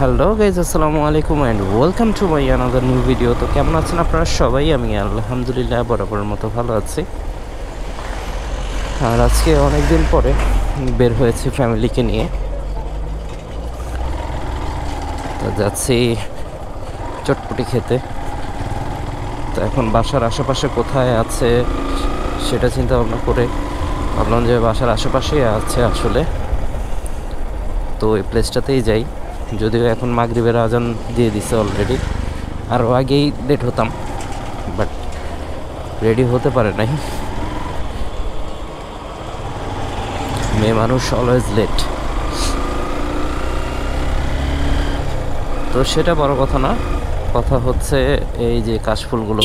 Hello guys, আসসালামু আলাইকুম and welcome to my another new video. তো কেমন আছেন আপনারা সবাই? আমি আলহামদুলিল্লাহ বরাবরের মতো ভালো আছি। আর আজকে অনেক দিন পরে বের হয়েছি ফ্যামিলিকে নিয়ে। তো যাচ্ছি চটপটি খেতে। তো এখন বাসার আশেপাশে কোথায় আছে সেটা চিন্তা ভাবনা করে ভাবলাম যে বাসার আশেপাশেই আছে আসলে, তো এই প্লেসটাতেই যাই। যদিও এখন মাগরিবের আজান দিয়ে দিছে অলরেডি, আরও আগেই লেট হতাম, বাট রেডি হতে পারে নাই। মেয়ে মানুষ অলওয়েজ লেট। তো সেটা বড় কথা না, কথা হচ্ছে এই যে কাশফুলগুলো।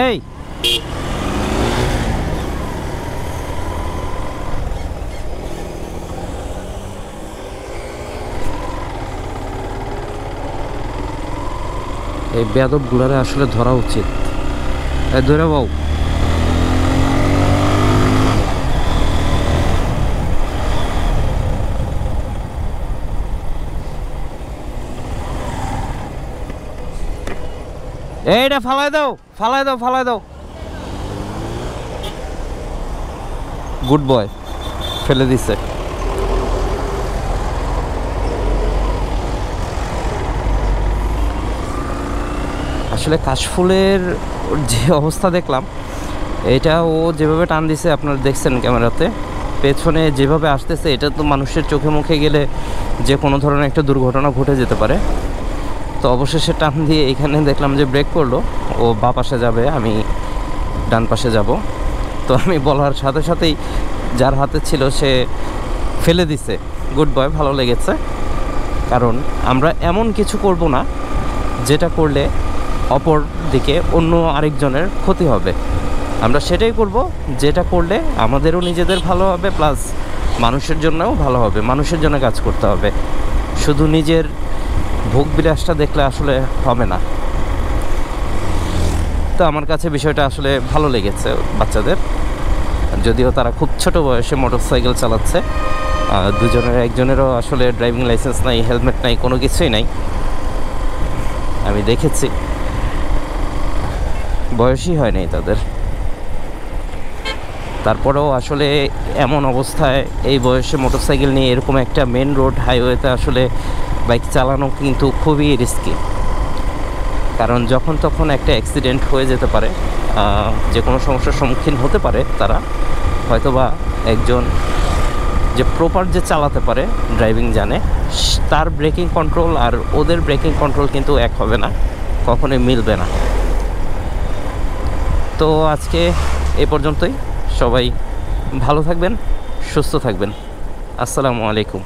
এই এই বেয়াদবগুলোরে আসলে ধরা উচিত। ধরে বউ, এইটা ফালাই দাও, ফালাই দাও, ফালাই দাও। গুড বয়, ফেলে দিছে। আসলে কাশফুলের যে অবস্থা দেখলাম, এটা ও যেভাবে টান দিছে আপনারা দেখছেন ক্যামেরাতে, পেছনে যেভাবে আসতেছে, এটা তো মানুষের চোখে মুখে গেলে যে কোনো ধরনের একটা দুর্ঘটনা ঘটে যেতে পারে। তো অবশেষে টান দিয়ে এখানে দেখলাম যে ব্রেক করলো। ও বাঁ পাশে যাবে, আমি ডান পাশে যাব। তো আমি বলার সাথে সাথেই যার হাতে ছিল সে ফেলে দিছে। গুড বয়, ভালো লেগেছে। কারণ আমরা এমন কিছু করব না যেটা করলে অপর দিকে অন্য আরেকজনের ক্ষতি হবে। আমরা সেটাই করব যেটা করলে আমাদেরও নিজেদের ভালো হবে, প্লাস মানুষের জন্যও ভালো হবে। মানুষের জন্য কাজ করতে হবে, শুধু নিজের ভোগ বিলাসটা দেখলে আসলে হবে না। তো আমার কাছে বিষয়টা আসলে ভালো লেগেছে বাচ্চাদের, যদিও তারা খুব ছোট বয়সে মোটরসাইকেল চালাচ্ছে। দুজনের একজনেরও আসলে ড্রাইভিং লাইসেন্স নাই, হেলমেট নাই, কোনো কিছুই নাই। আমি দেখেছি, বয়সই হয় নাই তাদের। তারপরেও আসলে এমন অবস্থায় এই বয়সে মোটরসাইকেল নিয়ে এরকম একটা মেন রোড হাইওয়েতে আসলে বাইক চালানো কিন্তু খুবই রিস্কি। কারণ যখন তখন একটা অ্যাক্সিডেন্ট হয়ে যেতে পারে, যে কোনো সমস্যার সম্মুখীন হতে পারে তারা। হয়তোবা একজন যে প্রপার যে চালাতে পারে, ড্রাইভিং জানে, তার ব্রেকিং কন্ট্রোল আর ওদের ব্রেকিং কন্ট্রোল কিন্তু এক হবে না, কখনোই মিলবে না। তো আজকে এ পর্যন্তই। সবাই ভালো থাকবেন, সুস্থ থাকবেন। আসসালামু আলাইকুম।